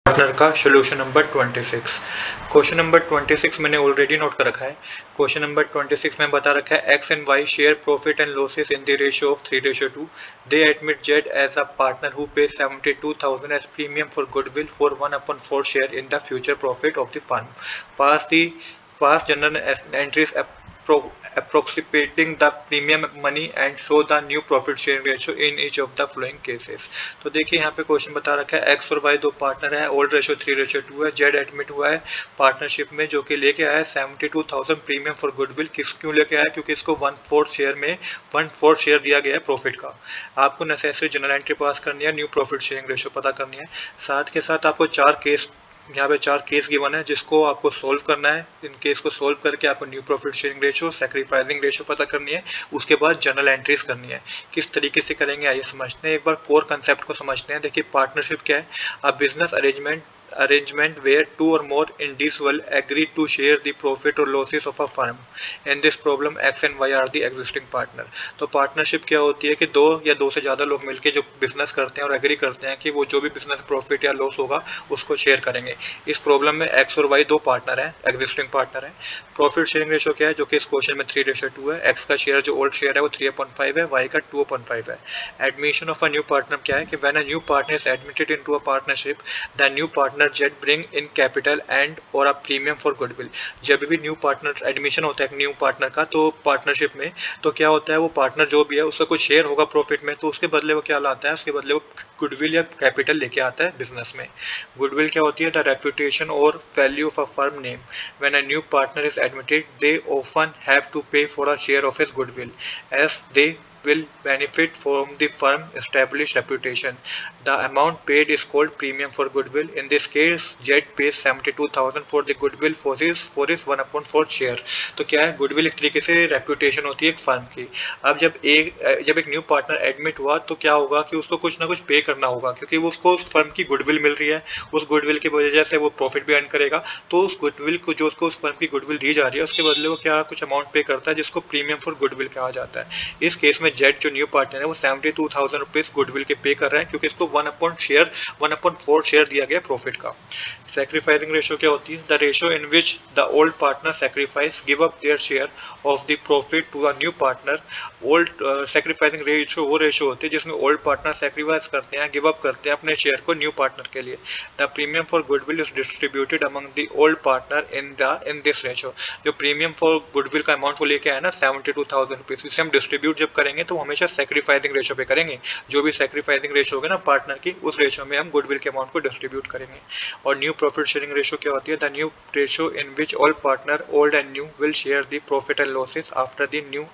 Partner का solution number 26। Question number 26 मैंने already note कर रखा है। क्वेश्चन नंबर 26 में बता रखा है X and Y share profit and losses in the ratio of 3:2। They admit Z as a partner who pay 72,000 as premium for goodwill for 1/4 share in the future profit of the firm. Pass journal entries approximating the premium money and show the new profit sharing ratio in each of the following cases। तो देखिए यहाँ पे question बता रखा है x और Y दो partner है, ओल्ड रेशियो 3:2 है, जेड एडमिट हुआ है पार्टनरशिप में जो कि लेके आया है 72,000 प्रीमियम फॉर गुडविल। क्यों लेके आया? क्योंकि इसको 1/4 शेयर में 1/4 शेयर दिया गया है प्रॉफिट का। आपको नेसेसरी जनरल एंट्री पास करनी है, न्यू प्रॉफिट शेयरिंग रेशियो पता करनी है, साथ के साथ आपको यहाँ पे 4 केस गिवन है जिसको आपको सोल्व करना है। इन केस को सोल्व करके आपको new profit sharing ratio, sacrificing ratio पता करनी है, उसके बाद जनरल एंट्रीज करनी है। किस तरीके से करेंगे आइए समझते हैं, एक बार कोर कंसेप्ट को समझते हैं। देखिए पार्टनरशिप क्या है? A business arrangement where two or more individuals agree to share the profit or losses of a firm। In this problem x and y are the existing partner। तो partnership क्या होती है कि दो या दो से ज्यादा लोग मिलकर जो बिजनेस करते हैं और एग्री करते हैं कि वो जो भी बिजनेस प्रॉफिट या लॉस होगा उसको शेयर करेंगे। इस प्रॉब्लम में एक्स और वाई दो पार्टनर हैं, एग्जिस्टिंग पार्टनर हैं। प्रॉफिट शेयरिंग रेशियो क्या है? जो कि इस क्वेश्चन में 3:2 है। एक्स का शेयर जो ओल्ड शेयर है वो 3/5 है, वाई का 2/5 है। Admission of a new partner क्या है कि when a new partner is admitted into a partnership the new partner Z bring in capital and और अ प्रीमियम फॉर गुडविल। जब भी न्यू पार्टनर एडमिशन होता है न्यू पार्टनर का तो पार्टनरशिप में, तो क्या होता है वो पार्टनर जो भी है उसका कुछ शेयर होगा प्रॉफिट में, तो उसके बदले वो क्या लाता है? उसके बदले वो गुडविल या कैपिटल लेके आता है बिजनेस में। गुडविल क्या होती है? द रेपुटेशन और value of a firm name. When a new partner is admitted they often have to pay for a share of his goodwill as they will benefit from the firm established reputation। The amount paid is called premium for goodwill। In this case, Z pays 72,000 for the goodwill for his 1/4 share। तो क्या है? Goodwill एक तरीके से reputation होती है एक firm की। अब जब एक न्यू पार्टनर एडमिट हुआ तो क्या होगा कि उसको कुछ ना कुछ पे करना होगा, क्योंकि वो उसको उस फर्म की गुडविल मिल रही है, उस गुडविल की वजह से वो प्रॉफिट भी अर्न करेगा। तो उस गुडविल को जो उसको उस फर्म की गुडविल दी जा रही है उसके बदले वो क्या कुछ अमाउंट पे करता है जिसको प्रीमियम फॉर गुडविल कहा जाता है। इस केस में जेड जो न्यू पार्टनर है वो 72,000 रुपीज गुडविल के पे कर रहा है क्योंकि इसको 1/4 शेयर दिया गया प्रॉफिट का। सैक्रिफाइसिंग रेशियो क्या होती है? The ratio in which the old partner sacrifice give up their share of the profit to a new partner. Old sacrificing ratio वो रेशियो होती है जिसमें ओल्ड पार्टनर सैक्रिफाइस करते हैं, गिव अप करते हैं अपने शेयर को न्यू पार्टनर के लिए। The premium for goodwill is distributed among the old partner in this ratio. जो प्रीमियम फॉर गुडविल का अमाउंट वो लेके आया ना 72,000 रुपीज, इसे हम डिस्ट्रीब्यूट जब करेंगे तो हमेशा सैक्रिफाइसिंग रेशियो पे करेंगे। जो भी सैक्रिफाइसिंग रेशियो होगा ना पार्टनर की, उस रेशियो में हम गुडविल के अमाउंट को डिस्ट्रीब्यूट करेंगे। और न्यू प्रॉफिट शेयरिंग रेशियो क्या होती है? The new ratio in which all partner old and new will share the profit and losses after the new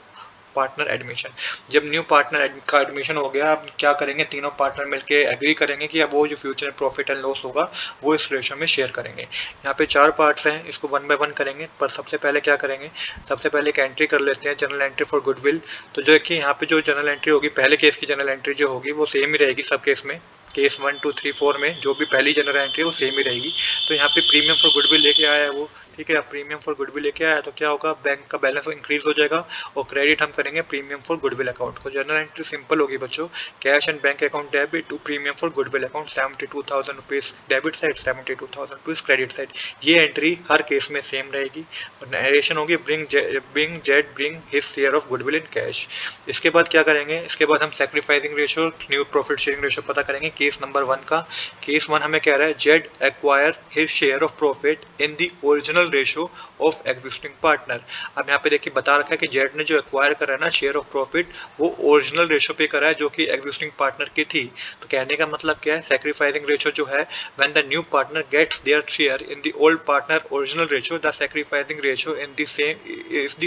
partner admission. जब न्यू पार्टनर का एडमिशन हो गया, अब क्या करेंगे? तीनों पार्टनर मिलके एग्री करेंगे कि अब वो जो फ्यूचर में प्रॉफिट एंड लॉस होगा वो इस रेशियो में शेयर करेंगे। यहाँ पे 4 पार्ट्स हैं, इसको 1 बाय 1 करेंगे। पर सबसे पहले क्या करेंगे? सबसे पहले एक एंट्री कर लेते हैं, जनरल एंट्री फॉर गुडविल। तो जो कि यहाँ पे जो जनरल एंट्री होगी, पहले केस की जनरल एंट्री जो होगी वो सेम ही रहेगी सब केस में। केस 1 2 3 4 में जो भी पहली जनरल एंट्री है वो सेम ही रहेगी। तो यहाँ पे प्रीमियम फॉर गुडविल लेके आया है वो, ठीक है। प्रीमियम फॉर गुडविल लेके आया तो क्या होगा? बैंक का बैलेंस इंक्रीज हो जाएगा और क्रेडिट हम करेंगे प्रीमियम फॉर गुडविल अकाउंट को। जनरल एंट्री सिंपल होगी बच्चों, cash and bank account debit to premium for goodwill account 72,000 rupees debit side, 72,000 rupees credit side. ये एंट्री हर केस में सेम रहेगी। नरेशन होगी bring his share of goodwill in cash. इसके बाद क्या करेंगे? इसके बाद हम sacrificing ratio, new profit sharing ratio पता करेंगे। केस नंबर 1 का, केस 1 हमें कह रहा है Z acquire his share of profit in the original ratio of existing partner. अब यहाँ पे देखिए बता रखा है कि जेड ने जो एक्वायर करा है ना शेयर ऑफ प्रॉफिट, वो ओरिजिनल रेशियो पे करा है जो कि एग्जिस्टिंग पार्टनर की थी। तो कहने का मतलब क्या है? सैक्रिफाइसिंग रेशियो जो है when the new partner gets their share in the old partner original ratio, the sacrificing ratio in the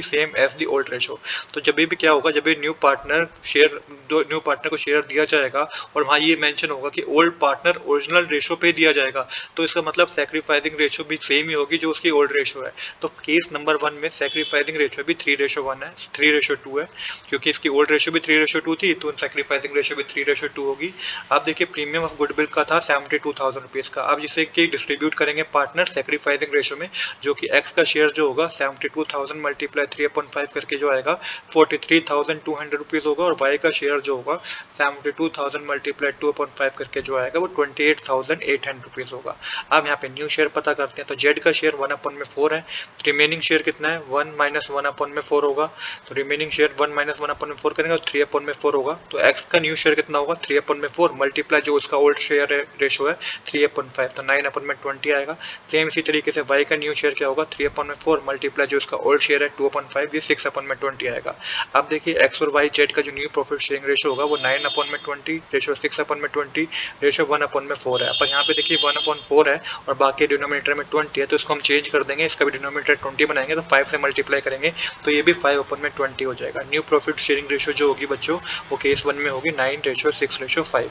same as the old ratio. तो जब भी क्या होगा, जब न्यू पार्टनर को शेयर दिया जाएगा और वहाँ ये मेंशन होगा कि ओल्ड पार्टनर ओरिजिनल रेशियो पे दिया जाएगा, तो इसका मतलब सैक्रिफाइसिंग रेशियो भी सेम ही होगी जो उसकी ओल्ड रेशो है। तो केस नंबर 1 में सैक्रिफाइसिंग रेशो भी 3:1 है, 3:2 है, क्योंकि इसकी ओल्ड रेशो भी 3:2 थी, तो सैक्रिफाइसिंग रेशो भी 3:2 होगी। आप देखिए प्रीमियम ऑफ गुडविल का था 72,000 रुपीज़ का। अब जिसे कि डिस्ट्रीब्यूट करेंगे पार्टनर सैक्रिफाइसिंग रेशो में, जो कि एक्स का शेयर जो होगा 72,000 मल्टीप्लाई 3/5 करके जो आएगा 43,200 रुपीज़ होगा, और वाई का शेयर जो होगा 72,000 मल्टीप्लाई 2/5 करके जो आएगा वो 28,800 रुपीज़ होगा। अब यहाँ पे न्यू शेयर पता करते हैं। तो जेड का शेयर 1/4 है, रिमेनिंग शेयर कितना है 1 - 1/4 होगा, तो रिमेनिंग शेयर 1 - 1/4 करेंगे तो 3/4 होगा। तो एक्स का न्यू शेयर कितना होगा 3/4 मल्टीप्लाई जो उसका ओल्ड शेयर रेशो है 3/5, तो 9/20 आएगा। सेम इसी तरीके से वाई का न्यू शेयर क्या होगा 3/4 मल्टीप्लाई जो उसका ओल्ड शेयर है 2/5, ये 6/20 आएगा। अब देखिए एक्स और वाई जेड का जो न्यू प्रॉफिट शेयरिंग रेशो होगा वो 9/20, रेशो 6/20, रेशो 1/4 है। पर यहाँ पे देखिए 1/4 है और बाकी डिनोमिनेटर में 20 है, तो इसको हम चेंज कर देंगे, इसका भी डिनोमिनेटर 20 बनाएंगे, तो 5 से मल्टीप्लाई करेंगे तो ये भी 5/20 हो जाएगा। न्यू प्रॉफिट शेयरिंग रेशो जो होगी बच्चों वो केस 1 में होगी 9:6:5।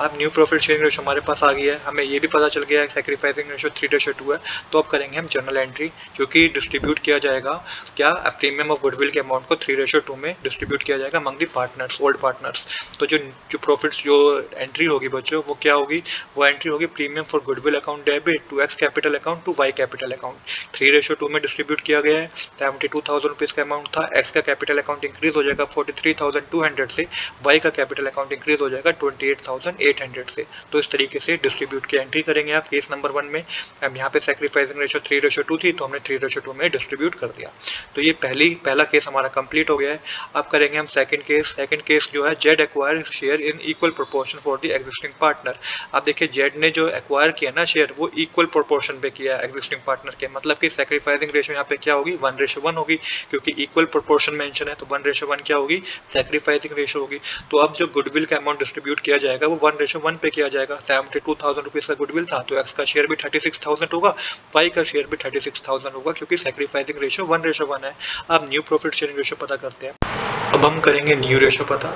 अब न्यू प्रॉफिट शेयरिंग रेशो हमारे पास आ गई है, हमें ये भी पता चल गया है सैक्रिफाइसिंग रेशो 3:2 है। तो अब करेंगे हम जर्नल एंट्री, जो कि डिस्ट्रीब्यूट किया जाएगा क्या प्रीमियम ऑफ गुडविल के अमाउंट को 3:2 में डिस्ट्रीब्यूट किया जाएगा among the partners, old partners. तो जो प्रॉफिट्स जो एंट्री होगी बच्चों वो क्या होगी, वो एंट्री होगी premium for goodwill account debit to X capital account to Y capital account. 3:2 में डिस्ट्रीब्यूट किया गया है, 72,000 रुपीज़ का अमाउंट था, एक्स का कैपिटल अकाउंट इंक्रीज हो जाएगा 43,200 से, वाई का कैपिटल अकाउंट इंक्रीज हो जाएगा 28,800 से। तो इस तरीके से डिस्ट्रीब्यूट की एंट्री करेंगे आप केस नंबर 1 में। अब यहाँ पे सैक्रिफाइसिंग रेशो 3:2 थी, तो हमने 3:2 में डिस्ट्रीब्यूट कर दिया। तो ये पहला केस हमारा कंप्लीट हो गया है। अब करेंगे हम सेकंड केस। सेकंड केस जो है Z acquire share in equal proportion for the existing partner. अब देखिए जेड ने जो एक्वायर किया ना शेयर वो इक्वल प्रोपोर्शन पे किया है एग्जिस्टिंग पार्टनर के, मतलब कि सैक्रिफाइसिंग रेशो यहाँ पे क्या होगी 1:1 होगी, क्योंकि इक्वल प्रोपोर्शन मेंशन है, तो 1:1 क्या होगी सैक्रिफाइसिंग रेशो होगी। तो अब जो गुडविल का अमाउंट डिस्ट्रीब्यूट किया जाएगा वो 1:1 पे किया जाएगा। 72,000 रुपीज़ का गुडविल था, तो एक्स का शेयर भी 36,000 होगा, वाई का शेयर भी 36,000 होगा, क्योंकि सैक्रिफाइसिंग रेशो 1:1 है। अब न्यू प्रॉफिट शेयरिंग रेशो पता करते हैं। अब हम करेंगे न्यू रेशो पता।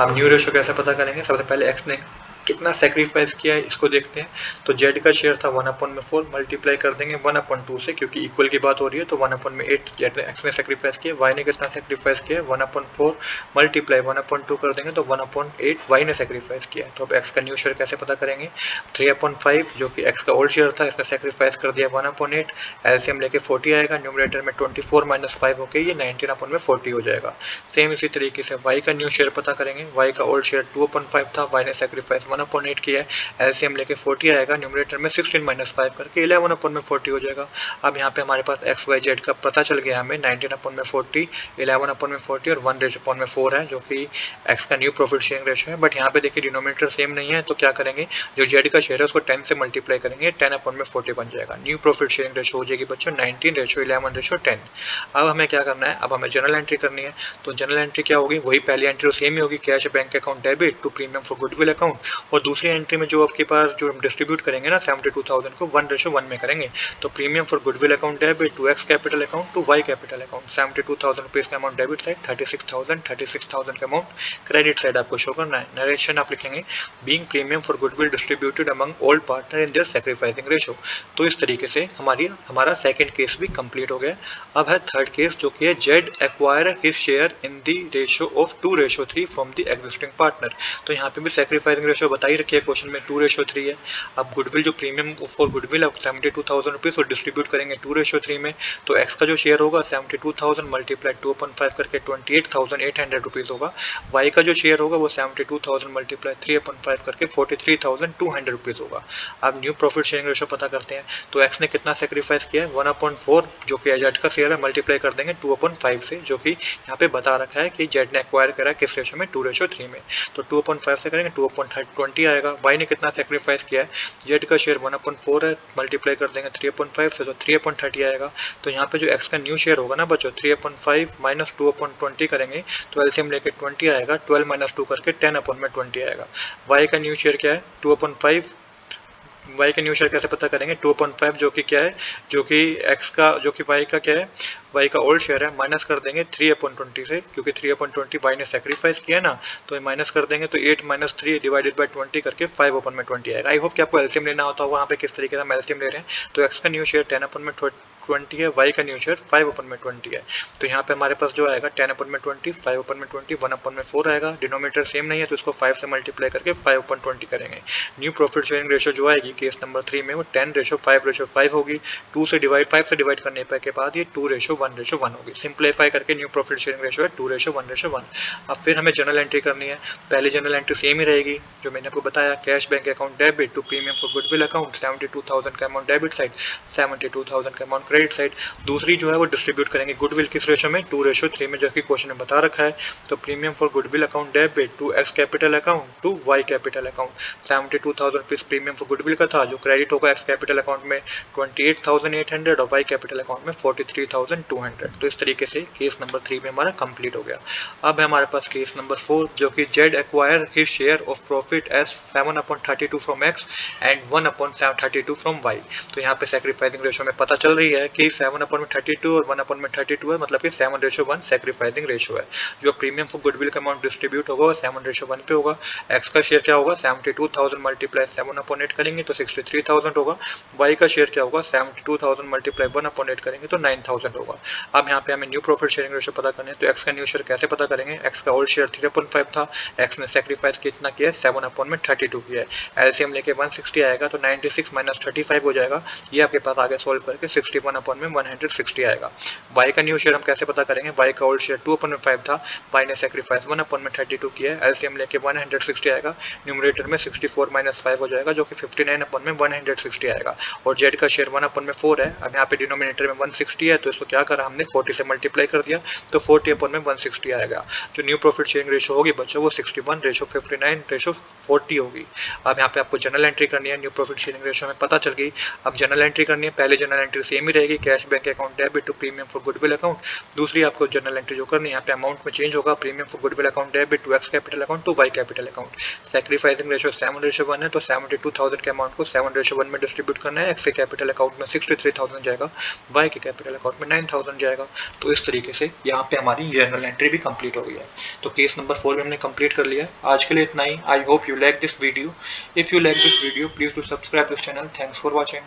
अब न्यू रेशो कैसे पता करेंगे, सबसे पहले एक्स ने कितना सेक्रीफाइस किया है इसको देखते हैं। तो जेड का शेयर था 1/4 मल्टीप्लाई कर देंगे 1/2 से, क्योंकि इक्वल की बात हो रही है, तो 1/8 जेड ने एक्स ने सेक्रीफाइस किया। वाई ने कितना सेक्रीफाइस किया 1/4 मल्टीप्लाई 1/2 कर देंगे तो 1/8 वाई ने सेक्रीफाइस किया। तो अब एक्स का न्यू शेयर कैसे पता करेंगे, 3/5 जो कि एक्स का ओल्ड शेयर था इसने सेक्रीफाइस कर दिया 1/8, एलसीएम लेके 40 आएगा, न्यूमरेटर में 24 - 5 होके ये 19/40 हो जाएगा। सेम इसी तरीके से वाई का न्यू शेयर पता करेंगे। वाई का ओल्ड शेयर 2/5 था, वाई ने सेक्रीफाइस 1/8 किया है, एलसीएम लेके 40 आएगा, न्यूमरेटर में 16 - 5 करके 11/40 हो जाएगा। अब यहाँ पे हमारे पास एक्स वाई जेड का पता चल गया हमें 19/40, 11/40 और 1/4 है, जो कि एक्स का न्यू प्रॉफिट शेयरिंग रेशो है। बट यहाँ पे देखिए डिनोमिनेटर सेम नहीं है, तो क्या करेंगे जो जेड का शेयर है उसको 10 से मल्टीप्लाई करेंगे, 10/40 बन जाएगा। न्यू प्रॉफिट शेयरिंग रेशो हो जाएगी बच्चों 19:11:10। अब हमें क्या करना है, अब हमें जनरल एंट्री करनी है। तो जनरल एंट्री क्या होगी, वही पहली एंट्री तो सेम ही होगी, cash bank account debit to premium for goodwill account, और दूसरी एंट्री में जो आपके पास जो हम डिस्ट्रीब्यूट करेंगे ना 72,000 को 1:1 में करेंगे। तो premium for goodwill account debit to X capital account to Y capital account, 72,000 rupees का अमाउंट डेबिट साइड, 36,000 का अमाउंट क्रेडिट साइड आपको शो करना है। नरेशन आप लिखेंगे being premium for goodwill distributed among old partner in their sacrificing ratio. तो इस तरीके से हमारा सेकंड केस भी कंप्लीट हो गया। अब है थर्ड केस, जो कि है Z acquire his share in the ratio of 2:3 from the existing partner. तो यहाँ पे भी सैक्रिफाइसिंग रेशो बताई रखी है क्वेश्चन में 2:3 है। अब गुडविल जो प्रीमियम फॉर गुडविल है 72,000 रुपीज़ और डिस्ट्रीब्यूट करेंगे 2:3 में। तो एक्स का जो शेयर होगा 72,000 मल्टीप्लाई 2/5 करके 28,800 रुपीज़ होगा। वाई का जो शेयर होगा वो 72,000 मल्टीप्लाई 3/5 करके 43,200 रुपीज़ होगा। अब न्यू प्रॉफिट शेयरिंग रेशो पता करते हैं। तो एक्स ने कितना सेक्रीफाइस किया है 1/4, जो कि जेड का शेयर है, मल्टीप्लाई कर देंगे 2/5 से, जो कि यहाँ पे बता रखा है कि जेड ने एक्वायर करा है किस रेशो में 2:3 में। तो 2/5 से करेंगे 2/20 आएगा। वाई ने कितना सेक्रीफाइस किया है, जेड का शेयर 1/4 है, मल्टीप्लाई कर देंगे 3/5 से, तो 3/30 आएगा। तो यहाँ पे जो एक्स का न्यू शेयर होगा ना बच्चों 3/5 - 2/20 करेंगे तो एलसीएम लेके 20 आएगा, 12 - 2 करके 10/20 आएगा। वाई का न्यू शेयर क्या है 2/5। वाई का न्यू शेयर कैसे पता करेंगे 2/5, जो कि क्या है, जो कि एक्स का, जो कि वाई का क्या है, वाई का ओल्ड शेयर है, माइनस कर देंगे 3/20 से, क्योंकि 3/20 वाई ने सेक्रीफाइस किया ना, तो माइनस कर देंगे तो 8 - 3 डिवाइडेड बाय 20 करके 5/20 आएगा। आई होप कि आपको एलसीएम लेना होता होगा, वहाँ पे किस तरीके से हम एलसीएम ले रहे हैं। तो एक्स का न्यू शेयर 20 है, y का न्यू शेयर 5/20 है। तो यहाँ पे हमारे पास जो आएगा 10/20, 5/20, 1/4 आएगा। डिनोमिनेटर सेम नहीं है तो इसको 5 से मल्टीप्लाई करके 5/20 करेंगे। न्यू प्रॉफिट शेयरिंग रेशो जो आएगी केस नंबर 3 में वो 10:5:5 होगी। 5 से डिवाइड करने के बाद ये 2:1:1 होगी। सिंप्लीफाई करके न्यू प्रॉफिट शेयरिंग रेशो है 2:1:1। अब फिर हमें जर्नल एंट्री करनी है। पहले जर्नल एंट्री सेम ही रहेगी जो मैंने आपको बताया, cash bank account debit to premium for goodwill account 72,000 का अमाउंट डेबिट साइड, 72,000 का अमाउंट क्रेडिट साइड। दूसरी जो है वो डिस्ट्रीब्यूट करेंगे गुडविल किस रेशो में, 2:3 में, जो कि क्वेश्चन में बता रखा है। तो premium for goodwill account debit to X capital account to Y capital account. 72,000 rupees premium for goodwill का था जो क्रेडिट होगा एक्स कैपिटल अकाउंट में 28,800 और वाई कैपिटल अकाउंट में 43,200। तो इस तरीके से केस नंबर 3 में हमारा कंप्लीट हो गया। अब है हमारे पास केस नंबर 4 जो कि Z acquire his share of profit as 7/32 from X and 1/32 from Y. तो यहाँ पे सैक्रिफाइसिंग रेशो में पता चल रही है कि 7/32 और 1/32 है, मतलब कि 7:1 सैक्रिफाइसिंग रेशो है। जो प्रीमियम फॉर गुडविल का अमाउंट डिस्ट्रीब्यूट होगा वो 7:1 पे होगा। एक्स का शेयर क्या होगा, 72,000 मल्टीप्लाई 7/8 करेंगे तो 63,000 होगा। वाई का शेयर क्या होगा, 72,000 मल्टीप्लाई 1/8 करेंगे तो 9,000 होगा। अब यहाँ पे हमें न्यू प्रॉफिट शेयरिंग रेशो पता करना है। तो एक्स का न्यू शेयर कैसे पता करेंगे, एक्स का ओल्ड शेयर 3/5 था, एक्स ने सैक्रिफाइस कितना किया है, 7/32 किया है। एलसीएम लेके 160 आएगा तो 96 माइनस 35 हो जाएगा। ये आपके पास आगे सोल्व करके 61/160 आएगा। वाई का न्यू शेयर हम कैसे पता करेंगे, वाई का ओल्ड शेयर 2/5 था, वाई ने सैक्रिफाइस 1/32 किया है। एलसीएम लेके 160 आएगा, न्यूमरेटर में 64 माइनस 5 हो जाएगा जो कि 59/160 आएगा। और जेड का शेयर 1/4 है। अब यहाँ पे डिनोमिनेटर में 160 है तो इसको क्या करा हमने 40 से मल्टीप्लाई कर दिया तो 40/160 आएगा। जो न्यू प्रॉफिट शेयरिंग रेशो होगी बच्चों वो 61:59:40 होगी। अब यहाँ पे आपको जनरल एंट्री करनी है। न्यू प्रॉफिट शेयरिंग रेशो में पता चल गई। अब जनरल एंट्री करनी है। पहले जनरल एंट्री सेम ही रहेगी, cash bank account debit to premium for goodwill account. दूसरी आपको जनरल एंट्री जो करनी है यहाँ पे अमाउंट में चेंज होगा, premium for goodwill account debit to X capital account to Y capital account. Sacrificing ratio 7:1 है तो 72,000 के अमाउंट को 7:1 में डिस्ट्रीब्यूट करना है। एक्स के कैपिटल अकाउंट में 63,000 जाएगा, वाई के कैपिटल अकाउंट में 9,000 जाएगा। तो इस तरीके से यहाँ पे हमारी जनरल एंट्री भी कंप्लीट हो गई है। तो केस नंबर 4 में हमने कंप्लीट कर लिया। आज के लिए इतना ही। I hope you like this video. If you like this video please do subscribe this channel. Thanks for watching.